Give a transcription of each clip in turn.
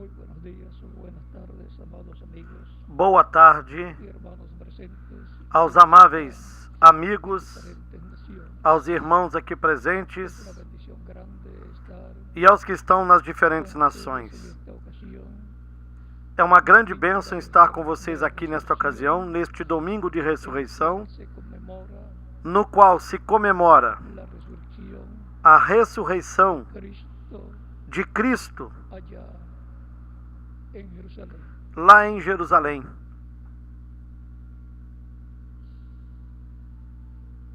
Muy buenos días o buenas tardes, amados amigos Boa tarde y hermanos presentes aos amáveis de amigos, diferentes naciones. aos irmãos aqui Es una presentes bendición grande estar e aos que estão nas diferentes con ustedes en nações. esta ocasión. É uma grande bênção estar com vocês aqui nesta ocasião, neste domingo de ressurreição, Se conmemora no qual se comemora la resurrección a ressurreição de Cristo de Cristo allá en Jerusalén. lá em Jerusalém.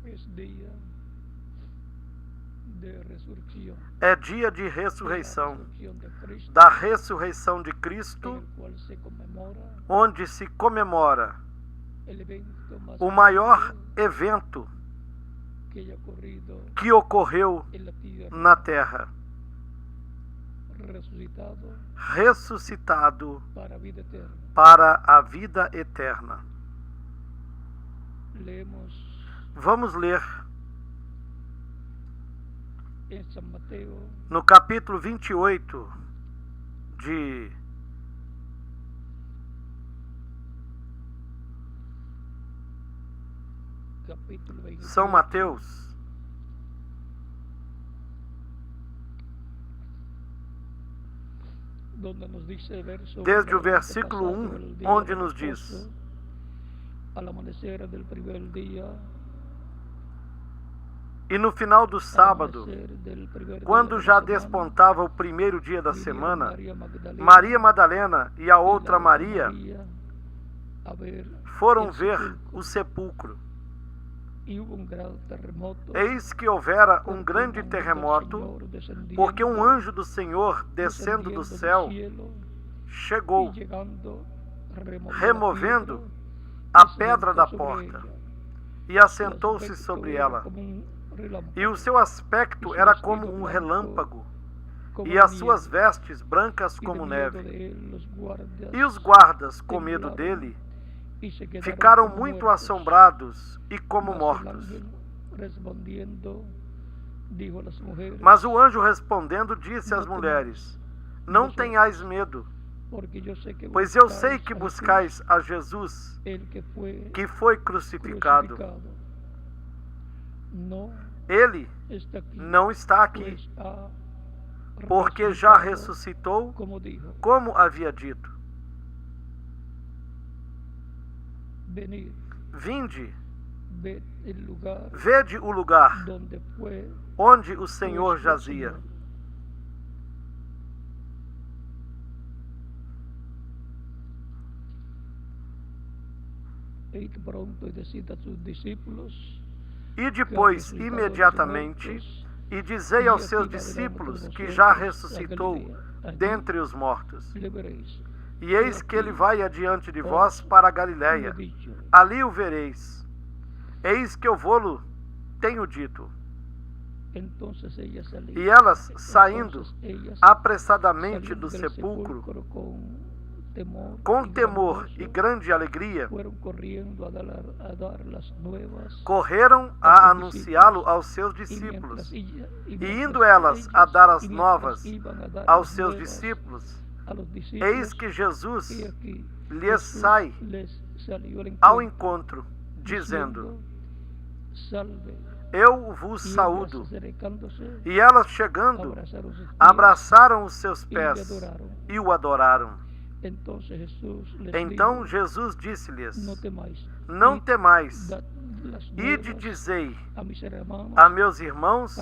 Es día de resurrección. É dia de De la ressurreição, resurrección de Cristo, da ressurreição de en Cristo, el cual se conmemora onde se comemora el evento más o maior grande evento que haya ocurrido que ocorreu en la tierra, na Terra, resucitado ressuscitado para vida eterna. para a vida eterna. Leemos Vamos ler en San Mateo, no capítulo 28 de capítulo 28, São Mateus, donde nos dice desde o versículo 1, onde nos diz: al amanecer del primer día, E no final do al sábado, amanecer del primer día quando de já la semana, despontava o primeiro dia da vinieron semana, María Magdalena Maria Madalena e a y la outra otra Maria María a ver foram el ver sepulcro. o sepulcro. Y hubo un gran terremoto, Eis que houvera um porque grande un ángel del terremoto, Señor descendiendo porque um anjo do Senhor, descendo do céu, cielo chegou, y llegando, removendo a a pedra da porta e assentou-se sobre ela. E o seu aspecto era como um relâmpago, e as suas vestes brancas como neve. E os guardas, com medo dele, ficaram muito assombrados e como mortos. Mas o anjo respondendo disse às mulheres: Não tenhais medo, pois eu sei que buscais a Jesus, que foi crucificado. Ele não está aqui, porque já ressuscitou, como havia dito. Vinde, vede o lugar onde o Senhor jazia. E depois, imediatamente, e dizei aos seus discípulos que já ressuscitou dentre os mortos. E eis que ele vai adiante de vós para a Galiléia. Ali o vereis. Eis que eu vou-lo tenho dito. E elas, saindo apressadamente do sepulcro, com temor e grande alegria, correram a anunciá-lo aos seus discípulos. E indo elas a dar as novas aos seus discípulos, eis que Jesus lhes sai ao encontro, dizendo: Eu vos saúdo. E elas, chegando, abraçaram os seus pés e o adoraram. Então Jesus disse-lhes: Não temais, ide dizei a meus irmãos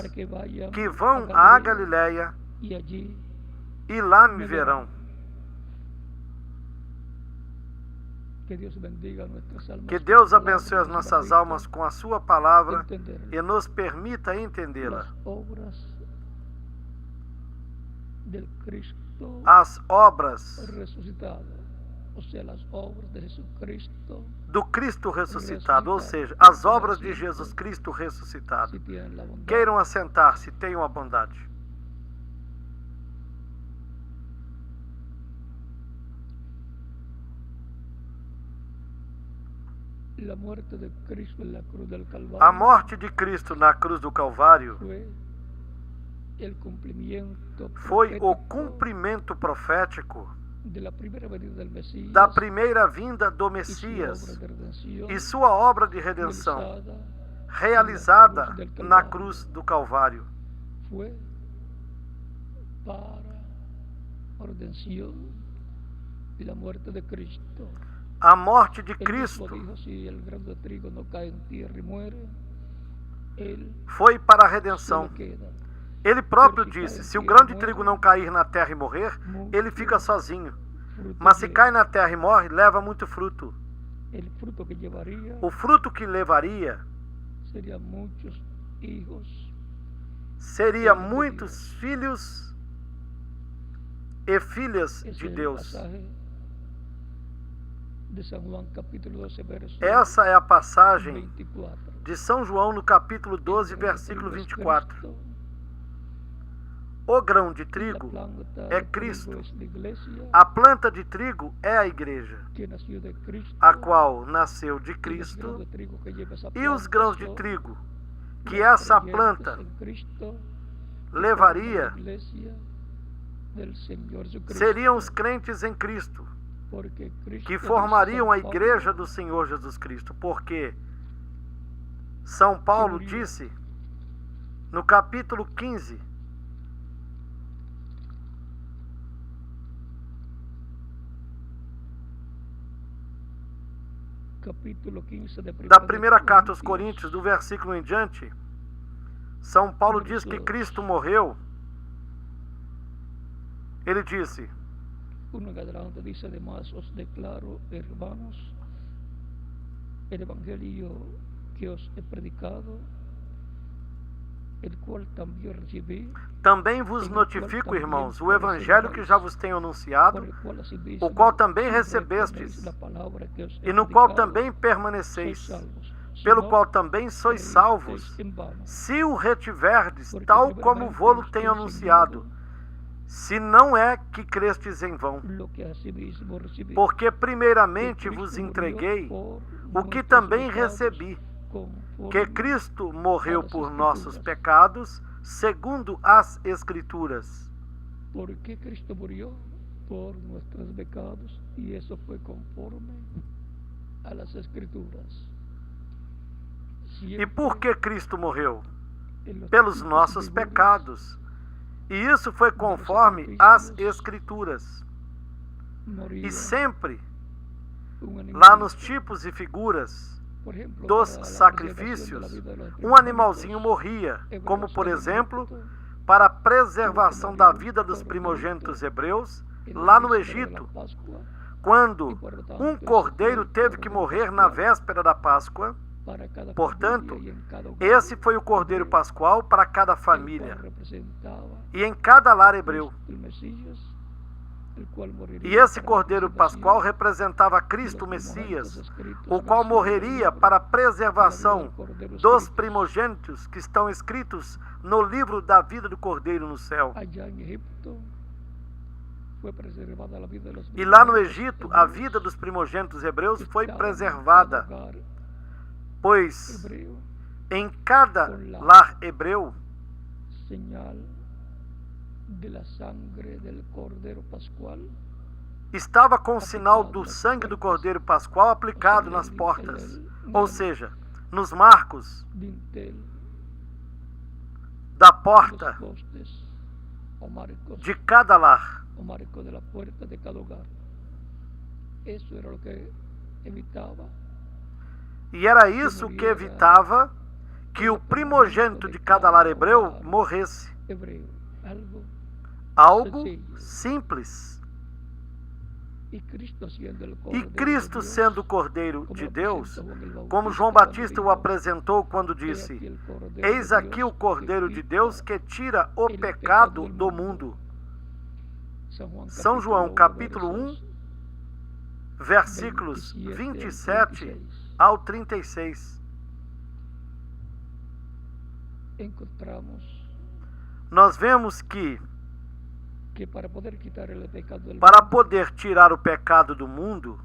que vão à Galiléia e lá me verão. Que Deus abençoe as nossas almas com a sua palavra e nos permita entendê-la. As obras do Cristo ressuscitado, ou seja, as obras de Jesus Cristo ressuscitado. Queiram assentar-se, tenham a bondade. A morte de Cristo na cruz do Calvário foi o cumprimento profético da primeira vinda do Messias e sua obra de redenção, realizada na cruz do Calvário. A morte de Cristo foi para a redenção. Ele próprio disse: se o grão de trigo não cair na terra e morrer, ele fica sozinho. Mas se cai na terra e morre, leva muito fruto. O fruto que levaria seria muitos filhos e filhas de Deus. Essa é a passagem de São João no capítulo 12, versículo 24. O grão de trigo é Cristo. A planta de trigo é a igreja, a qual nasceu de Cristo, e os grãos de trigo que essa planta levaria seriam os crentes em Cristo, que formariam a igreja do Senhor Jesus Cristo, porque São Paulo disse no capítulo 15, da primeira carta aos Coríntios, do versículo em diante, São Paulo diz que Cristo morreu. Ele disse: diz además, os declaro, hermanos, el evangelio que os he predicado, el cual também recebi. Também vos notifico, irmãos, o evangelho que já vos tenho anunciado, o qual também recebestes, e no qual também permaneceis, pelo qual também sois salvos, se o retiverdes, tal como vô-lo tenho anunciado, se não é que crestes em vão. Porque primeiramente vos entreguei o que também recebi, que Cristo morreu por nossos pecados, segundo as Escrituras. Porque Cristo morreu por nossos pecados, e isso foi conforme a las Escrituras. E por que Cristo morreu? Pelos nossos pecados. E isso foi conforme as Escrituras. E sempre, lá nos tipos e figuras dos sacrifícios, um animalzinho morria, como por exemplo, para a preservação da vida dos primogênitos hebreus, lá no Egito, quando um cordeiro teve que morrer na véspera da Páscoa. Portanto, esse foi o cordeiro pascual para cada família e em cada lar hebreu. E esse cordeiro pascual representava Cristo, o Messias, o qual morreria para a preservação dos primogênitos que estão escritos no livro da vida do cordeiro no céu. E lá no Egito, a vida dos primogênitos hebreus foi preservada, pois em cada lar hebreu estava com o sinal do sangue do Cordeiro Pascual aplicado nas portas, ou seja, nos marcos da porta de cada lar. E era isso que evitava que o primogênito de cada lar hebreu morresse. Algo simples. E Cristo, sendo o Cordeiro de Deus, como João Batista o apresentou quando disse: eis aqui o Cordeiro de Deus que tira o pecado do mundo. São João capítulo 1, versículos 27 ao 36. Nós vemos que para poder tirar o pecado do mundo,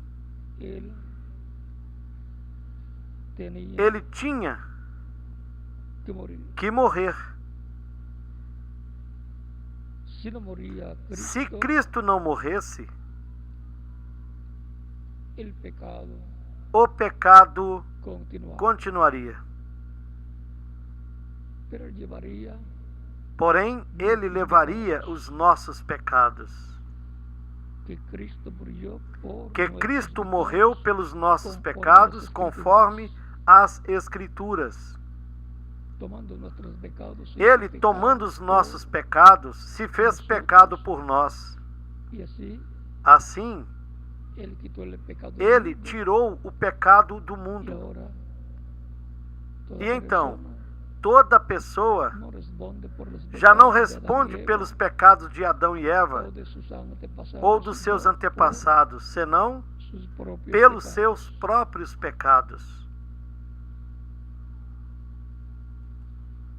ele tinha que morrer. Se Cristo não morresse, o pecado continuaria. Porém, ele levaria os nossos pecados. Que Cristo morreu pelos nossos pecados, conforme as Escrituras. Ele, tomando os nossos pecados, se fez pecado por nós. Assim, ele tirou o pecado do mundo. E então, toda pessoa já não responde pelos pecados de Adão e Eva ou dos seus antepassados, senão pelos seus próprios pecados.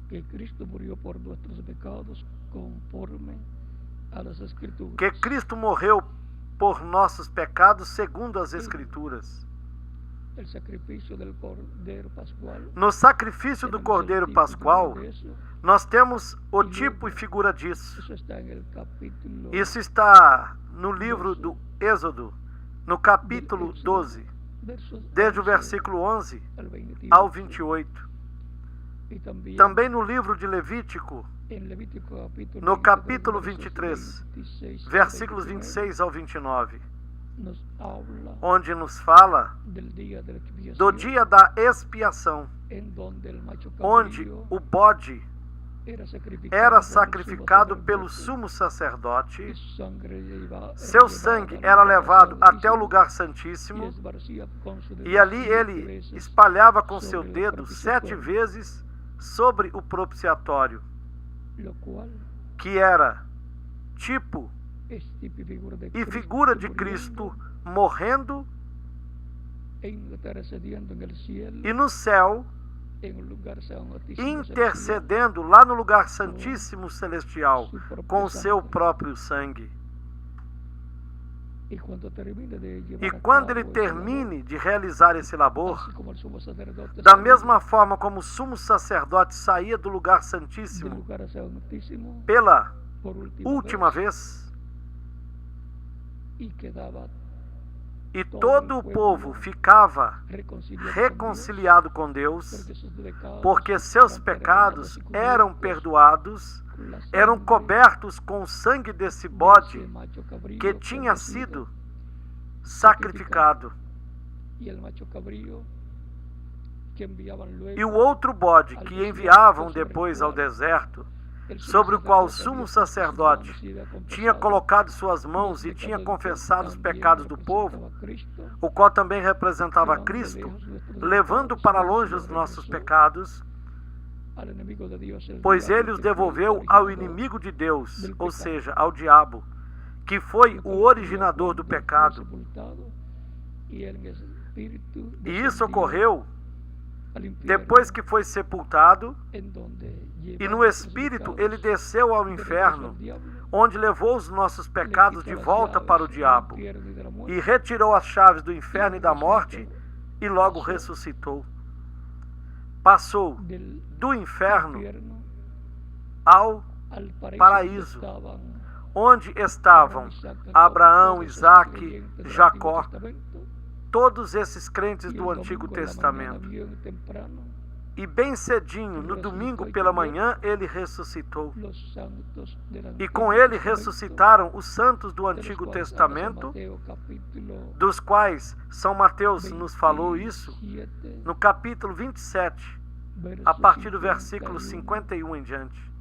Que Cristo morreu por nossos pecados conforme às Escrituras. Que Cristo morreu por nossos pecados segundo as Escrituras. No sacrifício do Cordeiro Pascual, nós temos o tipo e figura disso. Isso está no livro do Êxodo, no capítulo 12, desde o versículo 11 ao 28. Também no livro de Levítico, no capítulo 23, versículos 26 ao 29, onde nos fala do dia da expiação, onde o bode era sacrificado pelo sumo sacerdote, seu sangue era levado até o lugar santíssimo, e ali ele espalhava com seu dedo 7 vezes sobre o propiciatório, que era tipo e figura de Cristo morrendo e no céu intercedendo lá no lugar santíssimo celestial com o seu próprio sangue. E quando ele termine de realizar esse labor, da mesma forma como o sumo sacerdote saía do lugar santíssimo pela última vez, e todo o povo ficava reconciliado com Deus, porque seus pecados eram perdoados, eram cobertos com o sangue desse bode que tinha sido sacrificado. E o outro bode que enviavam depois ao deserto, sobre o qual o sumo sacerdote tinha colocado suas mãos e tinha confessado os pecados do povo, o qual também representava Cristo, levando para longe os nossos pecados, pois ele os devolveu ao inimigo de Deus, ou seja, ao diabo, que foi o originador do pecado. E isso ocorreu depois que foi sepultado, e no Espírito ele desceu ao inferno, onde levou os nossos pecados de volta para o diabo, e retirou as chaves do inferno e da morte, e logo ressuscitou. Passou do inferno ao paraíso, onde estavam Abraão, Isaque, Jacó, todos esses crentes do Antigo Testamento. E bem cedinho, no domingo pela manhã, ele ressuscitou. E com ele ressuscitaram os santos do Antigo Testamento, dos quais São Mateus nos falou isso, no capítulo 27, a partir do versículo 51 em diante.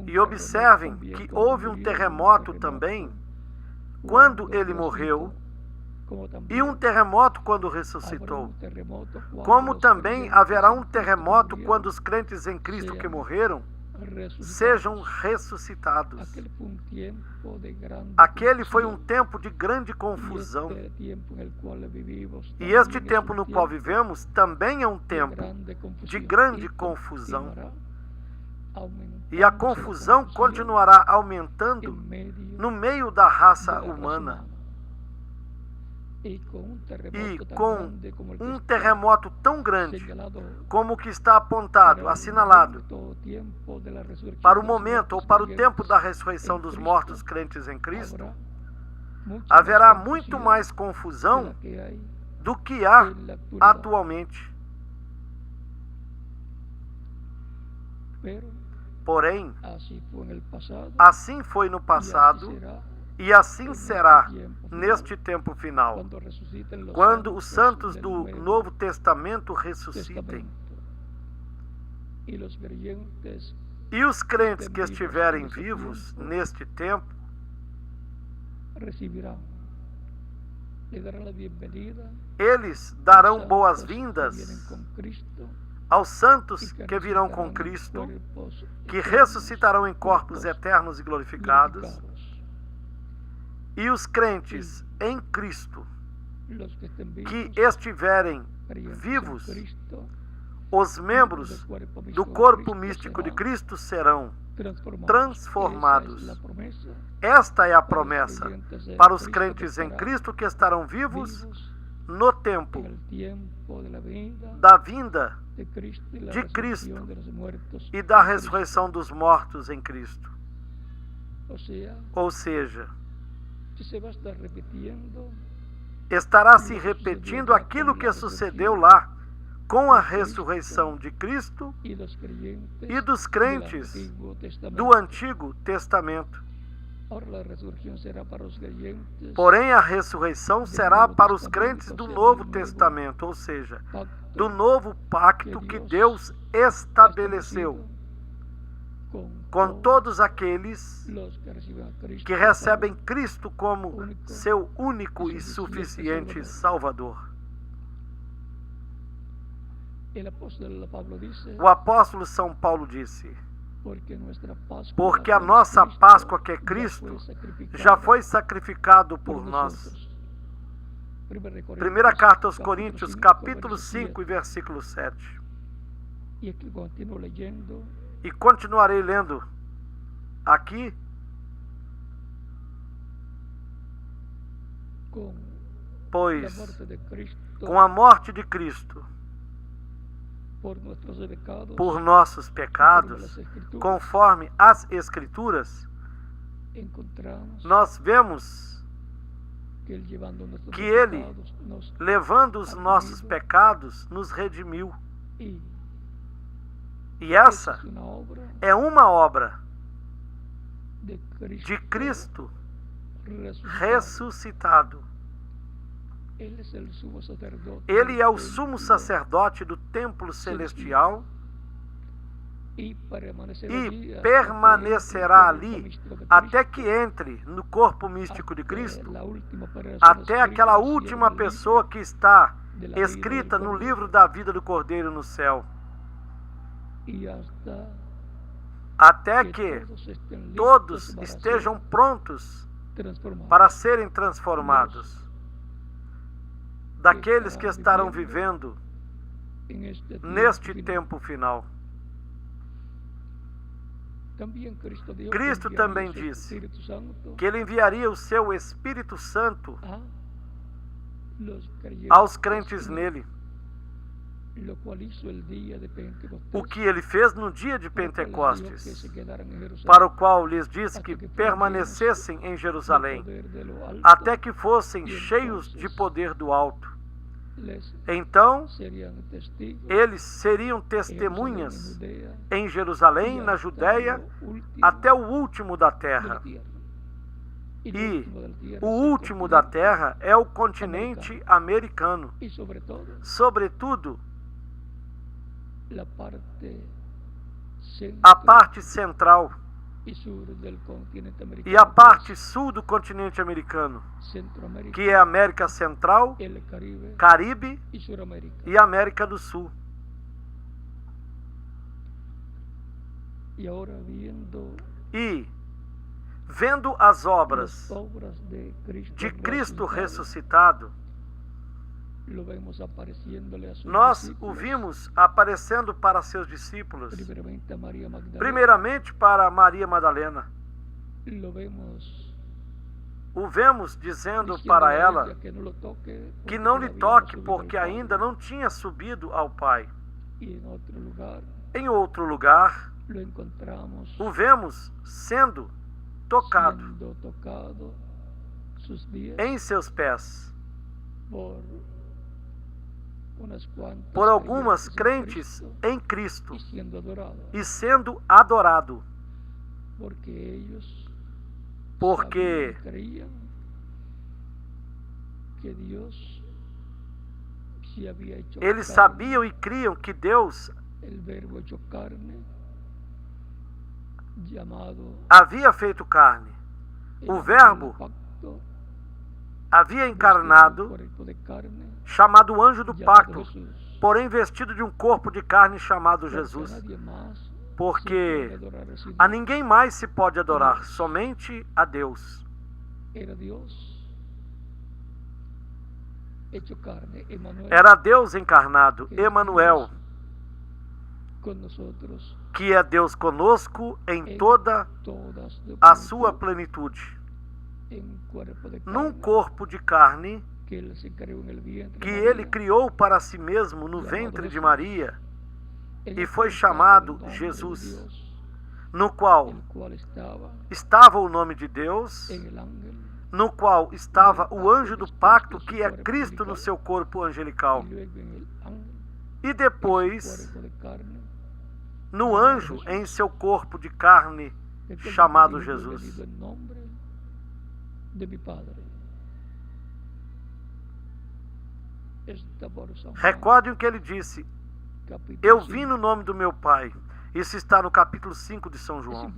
E observem que houve um terremoto também quando ele morreu, e um terremoto quando ressuscitou. Como também haverá um terremoto quando os crentes em Cristo que morreram sejam ressuscitados. Aquele foi um tempo de grande confusão. E este tempo no qual vivemos também é um tempo de grande confusão. E a confusão continuará aumentando no meio da raça humana. e com um terremoto tão grande como o que está apontado, assinalado, para o momento ou para o tempo da ressurreição dos mortos crentes em Cristo, haverá muito mais confusão do que há atualmente. Porém, assim foi no passado e assim será neste tempo final, quando os santos do Novo Testamento ressuscitem. E os crentes que estiverem vivos neste tempo eles darão boas-vindas aos santos que virão com Cristo, que ressuscitarão em corpos eternos e glorificados. E os crentes em Cristo que estiverem vivos, os membros do corpo místico de Cristo serão transformados. Esta é a promessa para os crentes em Cristo que estarão vivos no tempo da vinda de Cristo e da ressurreição dos mortos em Cristo. Ou seja, estará se repetindo aquilo que sucedeu lá com a ressurreição de Cristo e dos crentes do Antigo Testamento. Porém, a ressurreição será para os crentes do Novo Testamento, ou seja, do novo pacto que Deus estabeleceu com todos aqueles que recebem Cristo como seu único e suficiente Salvador. O apóstolo São Paulo disse: porque a nossa Páscoa, que é Cristo, já foi sacrificado por nós. Primeira carta aos Coríntios, capítulo 5 e versículo 7. E continuarei lendo aqui. Pois, com a morte de Cristo, por nossos pecados, conforme as Escrituras, nós vemos que Ele, levando os nossos pecados, nos redimiu. E essa é uma obra de Cristo ressuscitado. Ele é o sumo sacerdote do templo celestial e permanecerá ali até que entre no corpo místico de Cristo, até aquela última pessoa que está escrita no livro da vida do Cordeiro no céu, até que todos estejam prontos para serem transformados, daqueles que estarão vivendo neste tempo final. Cristo também disse que Ele enviaria o seu Espírito Santo aos crentes nele, o que Ele fez no dia de Pentecostes, para o qual lhes disse que permanecessem em Jerusalém, até que fossem cheios de poder do alto. Então, eles seriam testemunhas em Jerusalém, na Judéia, até o último da terra. E o último da terra é o continente americano. Sobretudo, a parte central e a parte sul do continente americano, que é a América Central, Caribe e América do Sul. E, vendo as obras de Cristo ressuscitado, nós o vimos aparecendo para seus discípulos, primeiramente para Maria Madalena. o vemos dizendo para ela que não lhe toque porque ainda não tinha subido ao Pai. Em outro lugar, o vemos sendo tocado em seus pés por algumas crentes em Cristo e sendo adorado, porque eles sabiam e criam que Deus havia feito carne. O Verbo havia encarnado, chamado anjo do pacto, porém vestido de um corpo de carne chamado Jesus, porque a ninguém mais se pode adorar, somente a Deus. Era Deus encarnado, Emanuel, que é Deus conosco em toda a sua plenitude, num corpo de carne que ele criou para si mesmo no ventre de Maria, e foi chamado Jesus, no qual estava o nome de Deus, no qual estava o anjo do pacto, que é Cristo no seu corpo angelical, e depois no anjo em seu corpo de carne chamado Jesus. Recordem o que ele disse: eu vim no nome do meu Pai. Isso está no capítulo 5 de São João.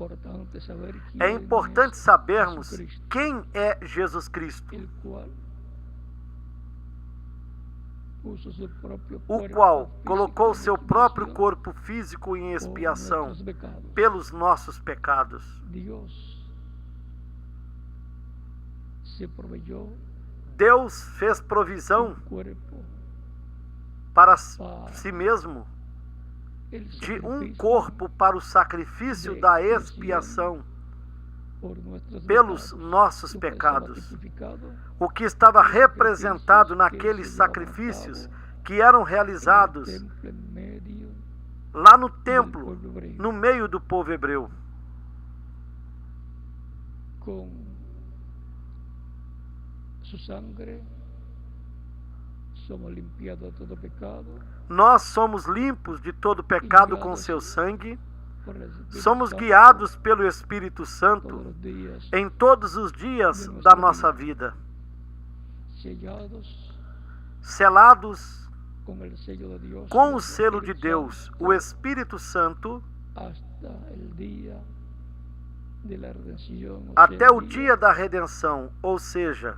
É importante sabermos quem é Jesus Cristo, o qual colocou seu próprio corpo físico em expiação pelos nossos pecados. Deus fez provisão para si mesmo de um corpo para o sacrifício da expiação pelos nossos pecados, o que estava representado naqueles sacrifícios que eram realizados lá no templo, no meio do povo hebreu. Nós somos limpos de todo pecado com seu sangue. Somos guiados pelo Espírito Santo em todos os dias da nossa vida, selados com o selo de Deus, o Espírito Santo, até o dia da redenção, ou seja,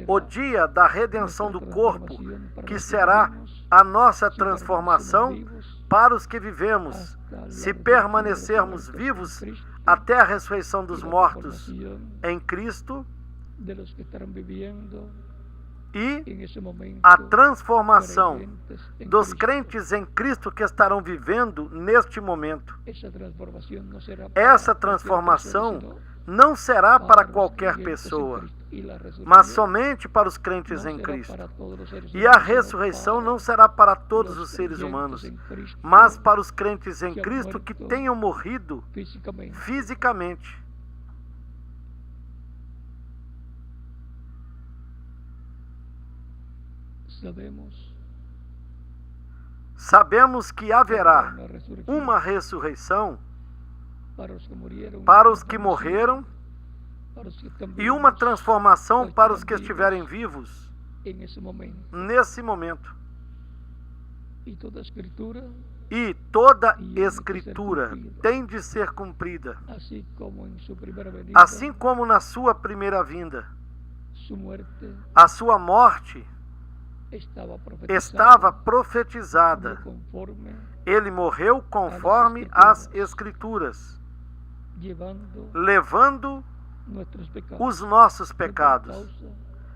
o dia da redenção do corpo, que será a nossa transformação para os que vivemos, se permanecermos vivos até a ressurreição dos mortos em Cristo, e a transformação dos crentes em Cristo que estarão vivendo neste momento. Essa transformação não será para qualquer pessoa, mas somente para os crentes em Cristo. E a ressurreição não será para todos os seres humanos, mas para os crentes em Cristo que tenham morrido fisicamente. Sabemos que haverá uma ressurreição para os que morreram e uma transformação para os que estiverem vivos nesse momento. E toda Escritura tem de ser cumprida, assim como na sua primeira vinda. A sua morte estava profetizada. Ele morreu conforme as Escrituras, levando os nossos pecados.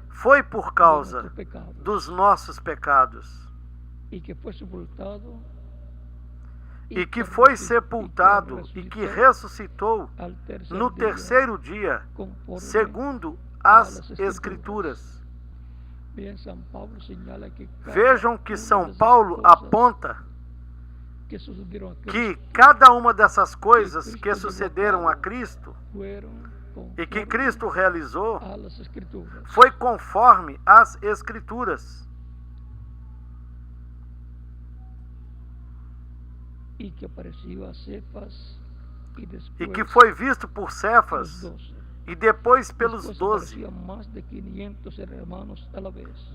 Foi por causa dos nossos pecados. e que foi sepultado e que ressuscitou no terceiro dia, segundo as Escrituras. Vejam que São Paulo aponta que cada uma dessas coisas que sucederam a Cristo e que Cristo realizou foi conforme as Escrituras. E que foi visto por Cefas e depois pelos 12.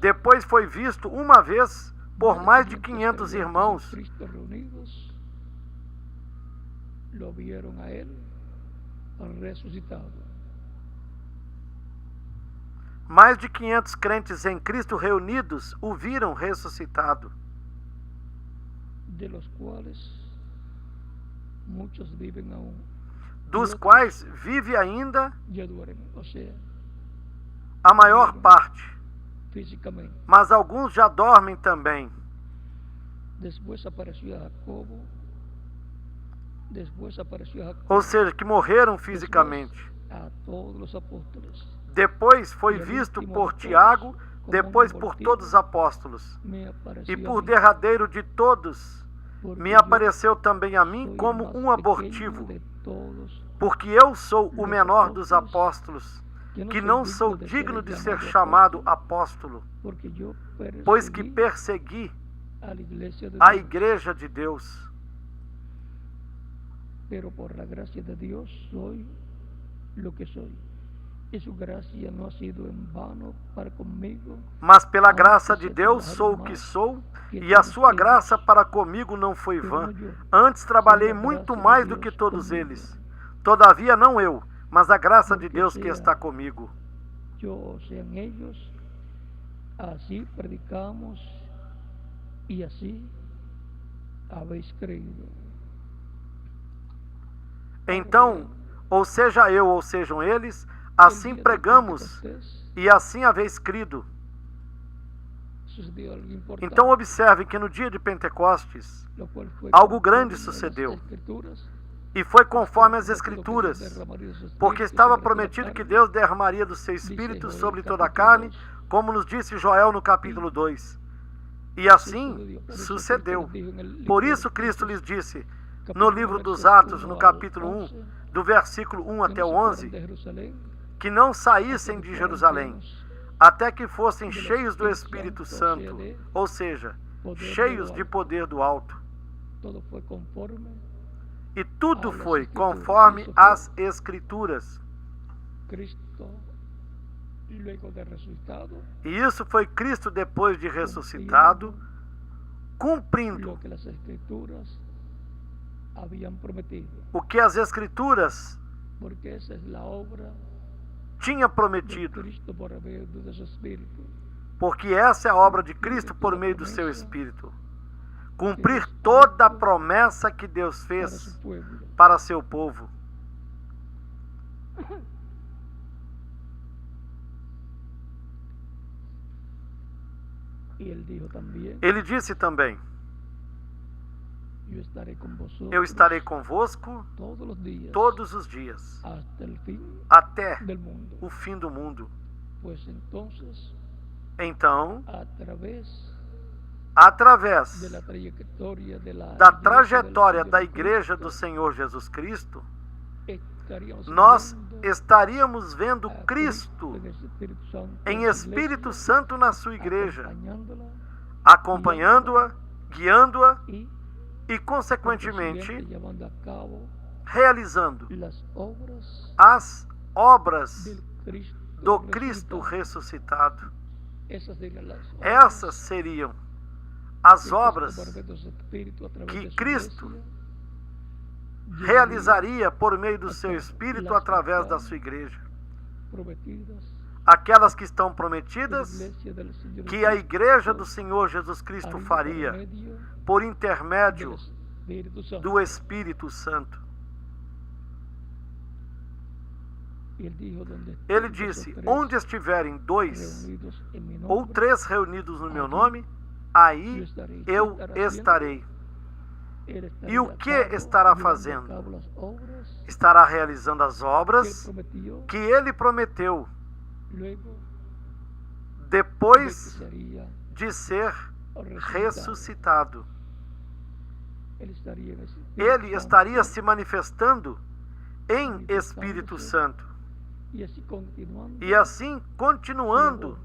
Depois foi visto uma vez por mais de 500 irmãos. Mais de 500 crentes em Cristo reunidos o viram ressuscitado. Dos quais vive ainda a maior parte, mas alguns já dormem também. Ou seja, que morreram fisicamente. Depois foi visto por Tiago, depois por todos os apóstolos, e por derradeiro de todos me apareceu também a mim como um abortivo, porque eu sou o menor dos apóstolos, que não sou digno de ser chamado apóstolo, pois que persegui a igreja de Deus. Pero por la gracia de Dios soy lo que soy. E sua graça não ha sido em vano para comigo. Mas pela graça de Deus sou o que sou, e a sua graça para comigo não foi vã. Antes trabalhei muito mais do que todos eles. Todavia não eu, mas a graça de Deus que está comigo. Eu sean ellos, assim predicamos e assim habéis creído. Então, ou seja eu, ou sejam eles, assim pregamos e assim haveis crido. Então observe que no dia de Pentecostes, algo grande sucedeu. E foi conforme as Escrituras, porque estava prometido que Deus derramaria do seu Espírito sobre toda a carne, como nos disse Joel no capítulo 2. E assim sucedeu. Por isso Cristo lhes disse, no livro dos Atos, no capítulo 1, do versículo 1 até o 11, que não saíssem de Jerusalém, até que fossem cheios do Espírito Santo, ou seja, cheios de poder do alto. E tudo foi conforme as Escrituras. E isso foi Cristo depois de ressuscitado, cumprindo o que as Escrituras tinham prometido, porque essa é a obra de Cristo por meio do seu Espírito. Cumprir toda a promessa que Deus fez para seu povo. Ele disse também, eu estarei convosco todos os dias, até o fim do mundo. Então, através da trajetória da Igreja do Senhor Jesus Cristo, nós estaríamos vendo Cristo em Espírito Santo na sua Igreja, acompanhando-a, guiando-a e, consequentemente, realizando as obras do Cristo ressuscitado. Essas seriam as obras que Cristo realizaria por meio do seu Espírito através da sua Igreja. Aquelas que estão prometidas, que a Igreja do Senhor Jesus Cristo faria por intermédio do Espírito Santo. Ele disse, onde estiverem 2 ou 3 reunidos no meu nome, aí eu estarei. E o que estará fazendo? Estará realizando as obras que ele prometeu depois de ser ressuscitado. Ele estaria se manifestando em Espírito Santo. E assim continuando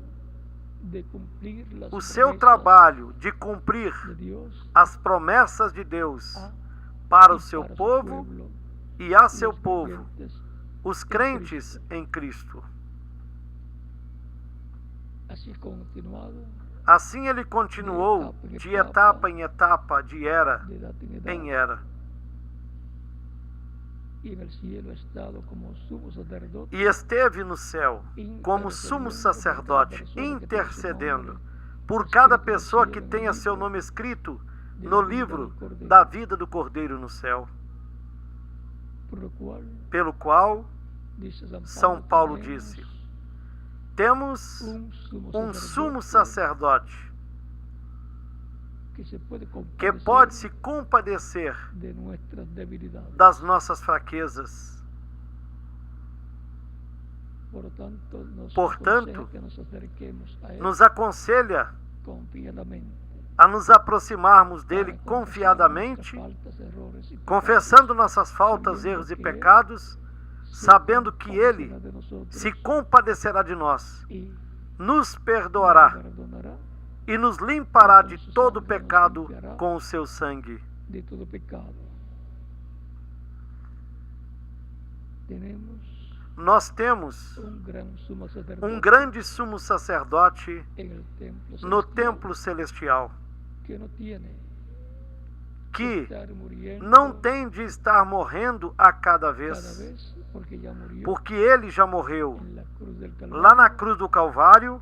o seu trabalho de cumprir as promessas de Deus para o seu povo e a seu povo, os crentes em Cristo. Assim ele continuou de etapa em etapa, de era em era. E esteve no céu como sumo sacerdote, intercedendo por cada pessoa que tenha seu nome escrito no livro da vida do Cordeiro no céu. Pelo qual, São Paulo disse, temos um sumo sacerdote que pode se compadecer das nossas fraquezas. Portanto, nos aconselha a nos aproximarmos dele confiadamente, confessando nossas faltas, erros e pecados, sabendo que ele se compadecerá de nós, nos perdoará e nos limpará de todo pecado com o seu sangue. Nós temos um grande sumo sacerdote no templo celestial, que não tem de estar morrendo a cada vez, porque ele já morreu lá na cruz do Calvário,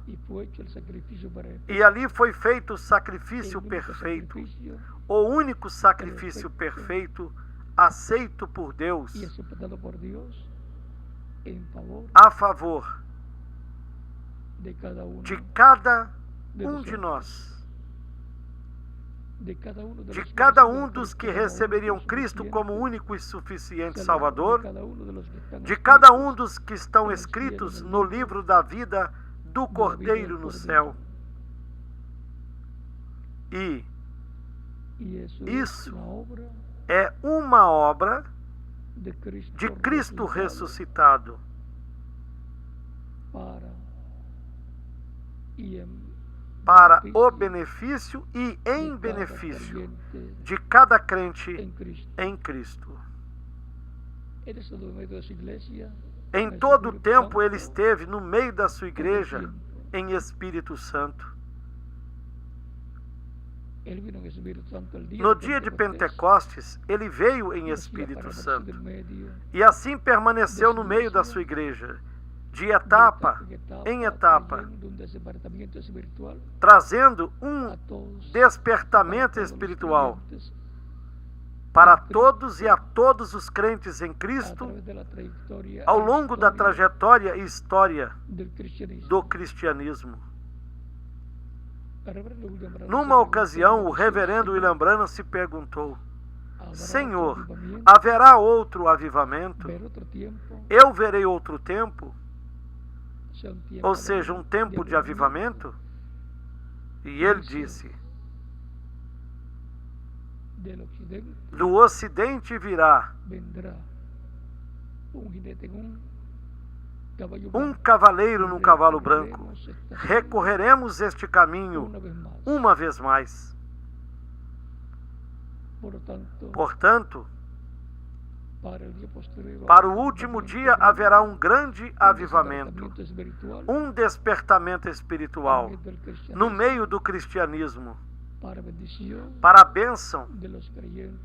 e ali foi feito o sacrifício perfeito, o único sacrifício perfeito aceito por Deus a favor de cada um de nós, de cada um dos que receberiam Cristo como único e suficiente Salvador, de cada um dos que estão escritos no livro da vida do Cordeiro no céu. E isso é uma obra de Cristo ressuscitado para o benefício e em benefício de cada crente em Cristo. Em todo o tempo ele esteve no meio da sua igreja em Espírito Santo. No dia de Pentecostes, ele veio em Espírito Santo e assim permaneceu no meio da sua igreja, de etapa em etapa, trazendo um despertamento espiritual para todos e a todos os crentes em Cristo ao longo da trajetória e história do cristianismo. Numa ocasião, o reverendo William Branham se perguntou: Senhor, haverá outro avivamento? Eu verei outro tempo? Ou seja, um tempo de avivamento? E ele disse: do Ocidente virá um cavaleiro num cavalo branco. Recorreremos este caminho uma vez mais. Portanto, para o último dia haverá um grande avivamento, um despertamento espiritual no meio do cristianismo, para a bênção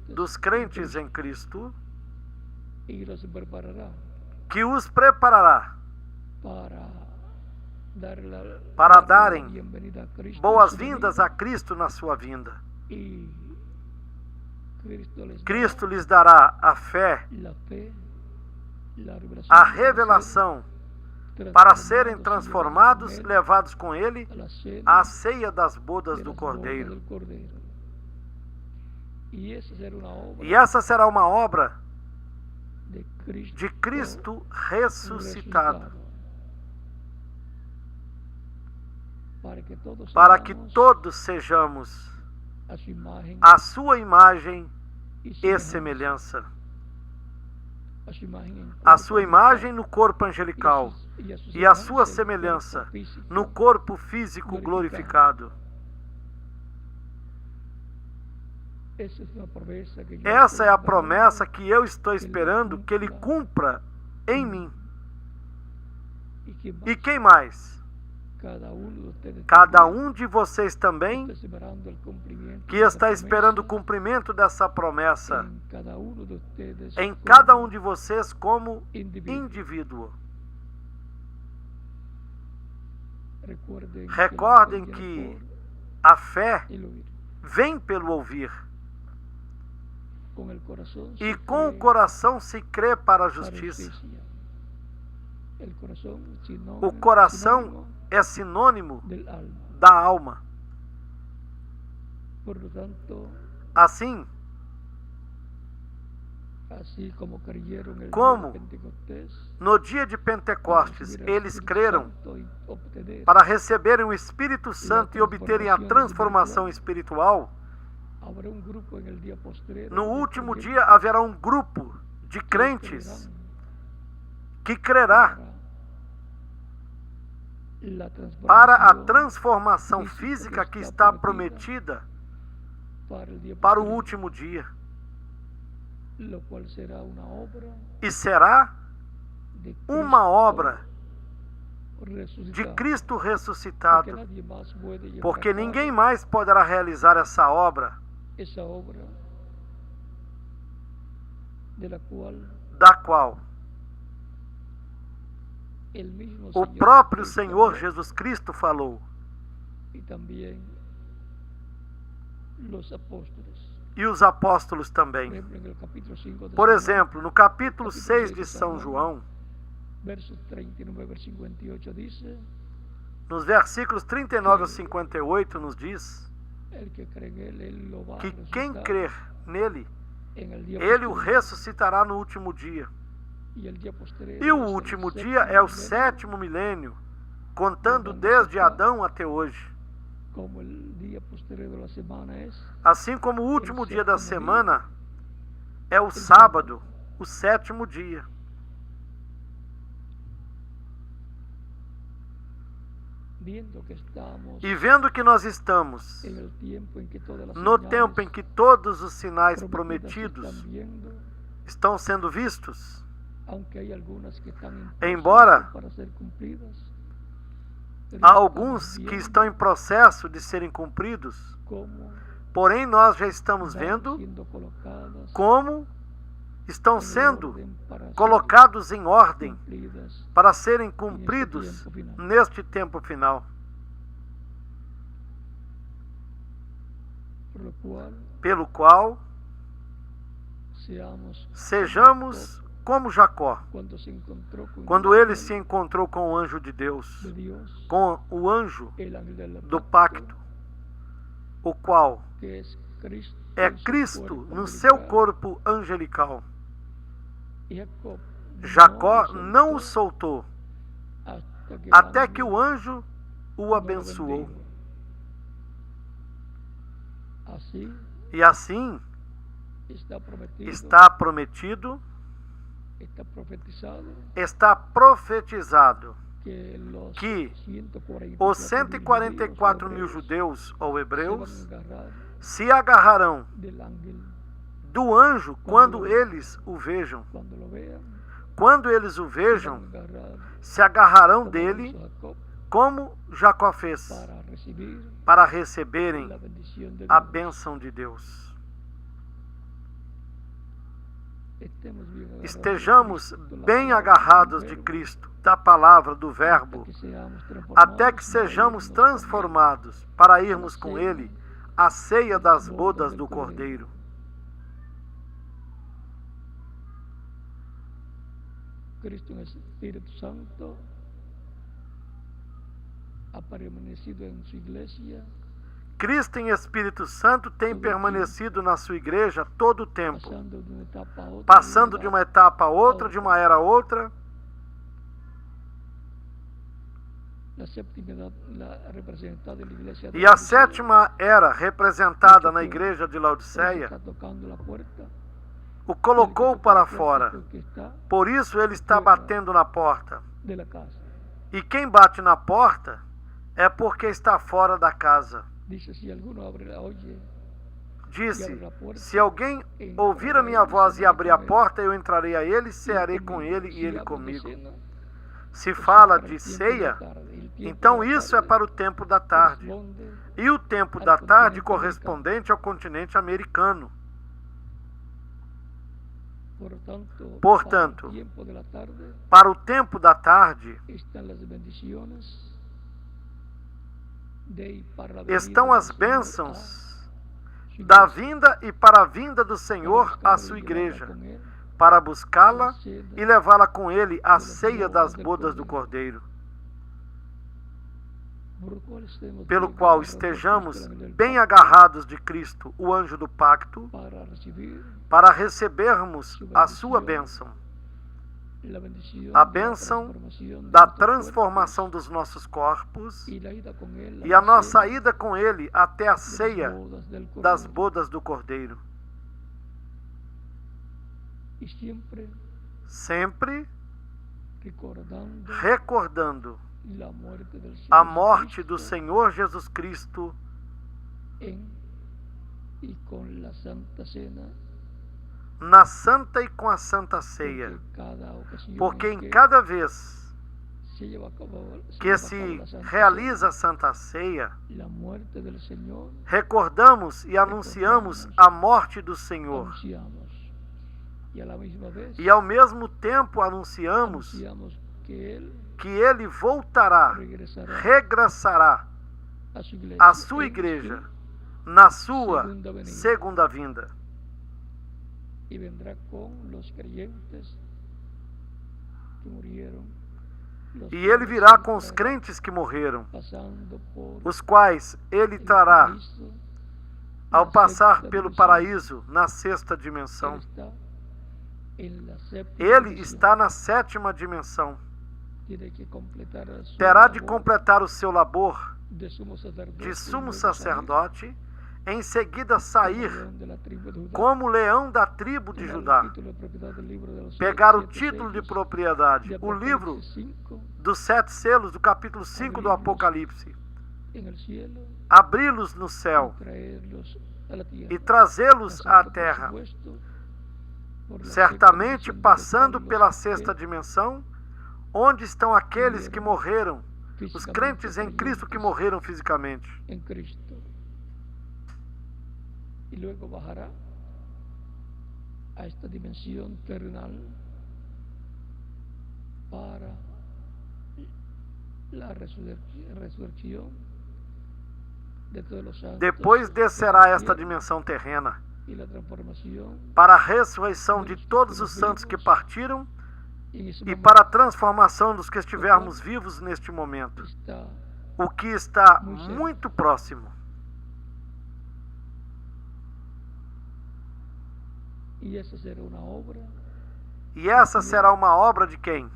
dos crentes em Cristo, que os preparará para darem boas-vindas a Cristo na sua vinda. Cristo lhes dará a fé, a revelação, para serem transformados, levados com Ele à ceia das bodas do Cordeiro. E essa será uma obra de Cristo ressuscitado, para que todos sejamos a sua imagem e semelhança. A sua imagem no corpo angelical e a sua semelhança no corpo físico glorificado. Essa é a promessa que eu estou esperando que Ele cumpra em mim. E quem mais? Cada um de vocês também, que está esperando o cumprimento dessa promessa em cada um de vocês como indivíduo. Recordem que a fé vem pelo ouvir. E com o coração se crê para a justiça. O coração é sinônimo da alma. Assim, como no dia de Pentecostes eles creram para receberem o Espírito Santo e obterem a transformação espiritual, no último dia haverá um grupo de crentes que crerá para a transformação física que está prometida para o último dia. E será uma obra de Cristo ressuscitado, porque ninguém mais poderá realizar essa obra da qual o próprio Senhor Jesus Cristo falou. E os apóstolos também. Por exemplo, no capítulo 6 de São João, nos versículos 39 ao 58, nos diz que quem crer nele, ele o ressuscitará no último dia. E o último dia é o 7º milênio, contando desde Adão até hoje. Assim como o último dia da semana é o sábado, o 7º dia. E vendo que nós estamos no tempo em que todos os sinais prometidos estão sendo vistos, embora há alguns que estão em processo de serem cumpridos, porém nós já estamos vendo como estão sendo colocados em ordem para serem cumpridos neste tempo final. Pelo qual sejamos como Jacó, quando ele se encontrou com o anjo de Deus, com o anjo do pacto, o qual é Cristo no seu corpo angelical. Jacó não o soltou até que o anjo o abençoou. E assim está prometido, está profetizado que os 144 mil judeus ou hebreus se agarrarão do anjo quando eles o vejam. Quando eles o vejam, se agarrarão dele como Jacó fez, para receberem a bênção de Deus. Estejamos bem agarrados de Cristo, da palavra, do verbo, até que sejamos transformados para irmos com Ele à ceia das bodas do Cordeiro. Cristo, el Espíritu Santo, ha permanecido en su iglesia. Cristo em Espírito Santo tem permanecido na sua igreja todo o tempo, passando de uma etapa a outra, de uma era a outra. E a sétima era representada na igreja de Laodiceia o colocou para fora. Por isso ele está batendo na porta. E quem bate na porta é porque está fora da casa. Disse: se alguém ouvir a minha voz e abrir a porta, eu entrarei a ele, cearei com ele e ele comigo. Se fala de ceia, então isso é para o tempo da tarde. E o tempo da tarde correspondente ao continente americano. Portanto, para o tempo da tarde estão as bênçãos da vinda e para a vinda do Senhor à sua igreja, para buscá-la e levá-la com ele à ceia das bodas do Cordeiro, pelo qual estejamos bem agarrados de Cristo, o anjo do pacto, para recebermos a sua bênção, a bênção da transformação dos nossos corpos e a nossa ida com ele até a ceia das bodas do Cordeiro. Sempre recordando a morte do Senhor Jesus Cristo na Santa e com a Santa Ceia, porque em cada vez que se realiza a Santa Ceia, recordamos e anunciamos a morte do Senhor. E ao mesmo tempo anunciamos que ele voltará, regressará à sua igreja na sua segunda vinda. E ele virá com os crentes que morreram, os quais ele trará ao passar pelo paraíso na sexta dimensão. Ele está na sétima dimensão. Terá de completar o seu labor de sumo sacerdote, em seguida sair como leão da tribo de Judá, pegar o título de propriedade, o livro dos 7 selos do capítulo 5 do Apocalipse, abri-los no céu e trazê-los à terra, certamente passando pela sexta dimensão, onde estão aqueles que morreram, os crentes em Cristo que morreram fisicamente. Y luego bajará a esta dimensión terrenal para la resurrección de todos los santos. Depois descerá esta dimensão terrena para a ressurreição de todos os santos que partiram e para a transformação dos que estivermos vivos neste momento, o que está muito próximo. E essa será uma obra de quem?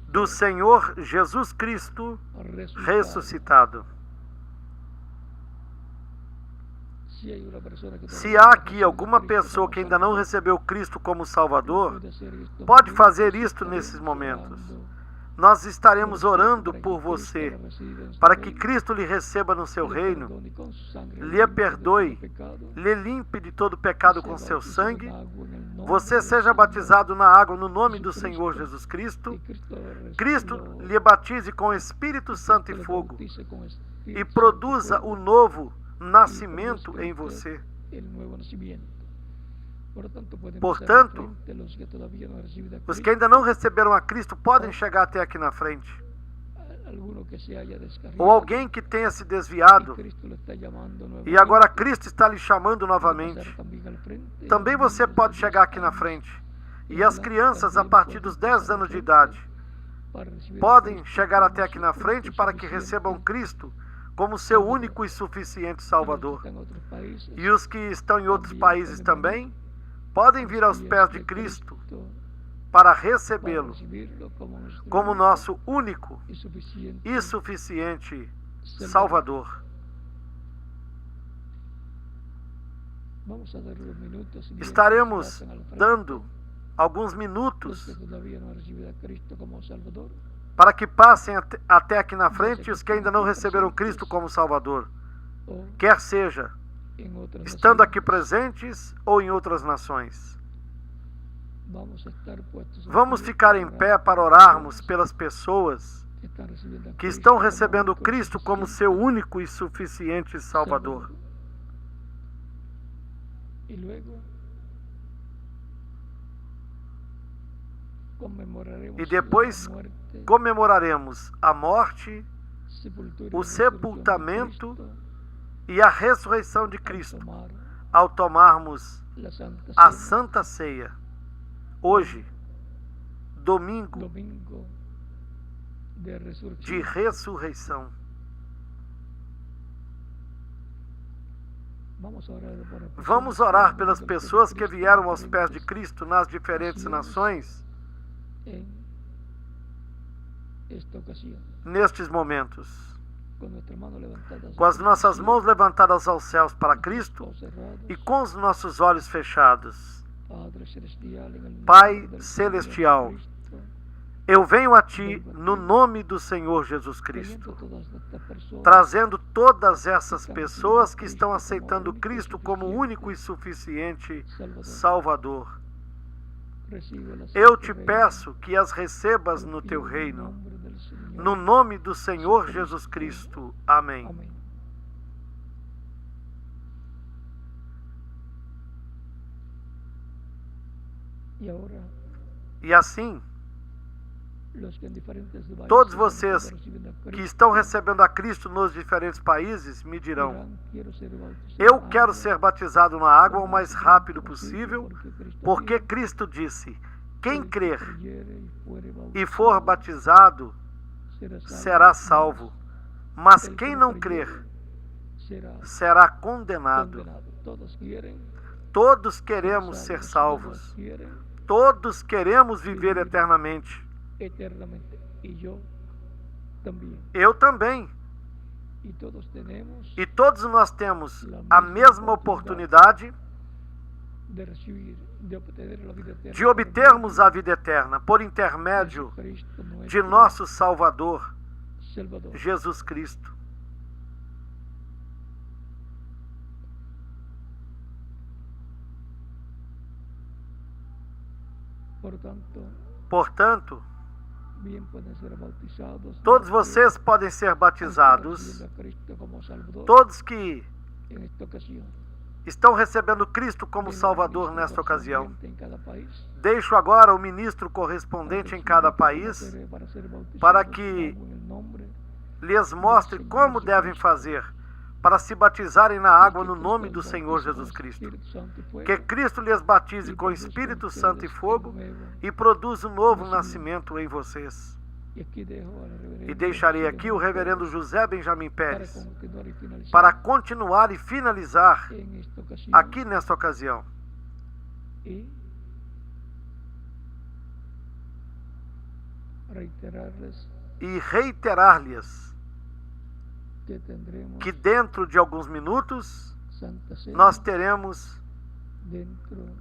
Do Senhor Jesus Cristo ressuscitado. Se há aqui alguma pessoa que ainda não recebeu Cristo como Salvador, pode fazer isto nesses momentos. Nós estaremos orando por você, para que Cristo lhe receba no seu reino, lhe perdoe, lhe limpe de todo pecado com seu sangue, você seja batizado na água no nome do Senhor Jesus Cristo, Cristo lhe batize com Espírito Santo e fogo, e produza o novo nascimento em você. Portanto, os que ainda não receberam a Cristo podem chegar até aqui na frente. Ou alguém que tenha se desviado e agora Cristo está lhe chamando novamente. Também você pode chegar aqui na frente. E as crianças a partir dos 10 anos de idade podem chegar até aqui na frente para que recebam Cristo como seu único e suficiente Salvador. E os que estão em outros países também podem vir aos pés de Cristo para recebê-lo como nosso único e suficiente Salvador. Estaremos dando alguns minutos para que passem até aqui na frente os que ainda não receberam Cristo como Salvador, quer seja estando aqui presentes ou em outras nações. Vamos ficar em pé para orarmos pelas pessoas que estão recebendo Cristo como seu único e suficiente Salvador. E depois comemoraremos a morte, o sepultamento e a ressurreição de Cristo ao tomarmos a Santa Ceia. Hoje, domingo de ressurreição. Vamos orar pelas pessoas que vieram aos pés de Cristo nas diferentes nações nestes momentos, com as nossas mãos levantadas aos céus para Cristo e com os nossos olhos fechados. Pai Celestial, eu venho a Ti no nome do Senhor Jesus Cristo, trazendo todas essas pessoas que estão aceitando Cristo como único e suficiente Salvador. Eu te peço que as recebas no Teu reino, no nome do Senhor Jesus Cristo. Amém. E assim, todos vocês que estão recebendo a Cristo nos diferentes países me dirão: eu quero ser batizado na água o mais rápido possível, porque Cristo disse: quem crer e for batizado será salvo, mas quem não crer será condenado. Todos queremos ser salvos. Todos queremos viver eternamente. Eu também. E todos nós temos a mesma oportunidade de obtermos a vida eterna por intermédio de nosso Salvador, Jesus Cristo. Portanto, todos vocês podem ser batizados, todos que estão recebendo Cristo como Salvador nesta ocasião. Deixo agora o ministro correspondente em cada país para que lhes mostre como devem fazer para se batizarem na água no nome do Senhor Jesus Cristo. Que Cristo lhes batize com Espírito Santo e fogo e produza um novo nascimento em vocês. E deixarei aqui o reverendo José Benjamin Pérez para continuar e finalizar aqui nesta ocasião. E reiterar-lhes que dentro de alguns minutos nós teremos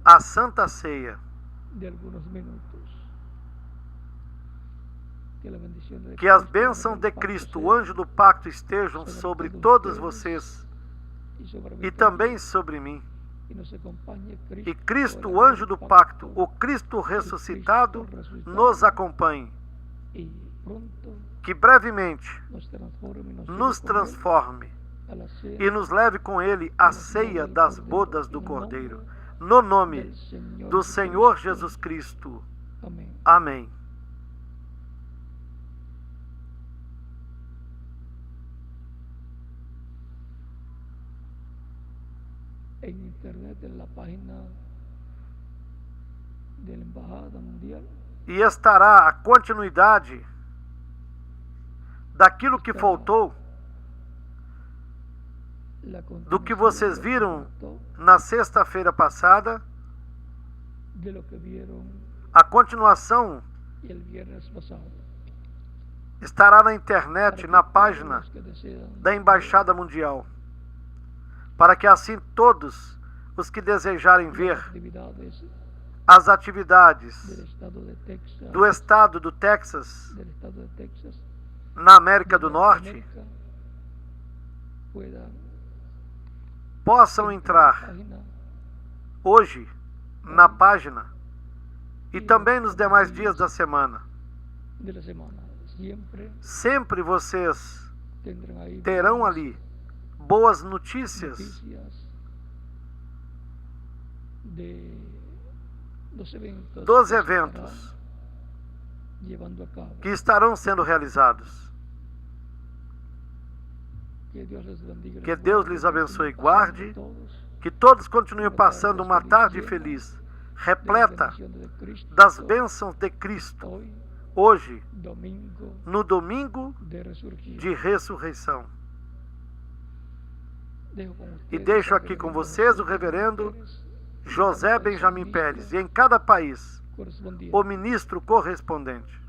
a Santa Ceia. Que as bênçãos de Cristo, o anjo do pacto, estejam sobre todos vocês e também sobre mim. E Cristo, o anjo do pacto, o Cristo ressuscitado, nos acompanhe. Que brevemente nos transforme e nos leve com Ele à ceia das bodas do Cordeiro. No nome do Senhor Jesus Cristo. Amém. En internet, en la página de la Embajada Mundial. E estará a continuidade daquilo que faltou do que vocês viram na sexta-feira passada, a continuação estará na internet, na página da Embaixada Mundial, para que assim todos os que desejarem ver as atividades do estado do Texas, na América do Norte, possam entrar hoje na página e também nos demais dias da semana. Sempre vocês terão ali boas notícias dos eventos que estarão sendo realizados. Que Deus lhes abençoe e guarde, que todos continuem passando uma tarde feliz, repleta das bênçãos de Cristo, hoje, no domingo de ressurreição. E deixo aqui com vocês o reverendo José Benjamin Pérez, e em cada país, o ministro correspondente.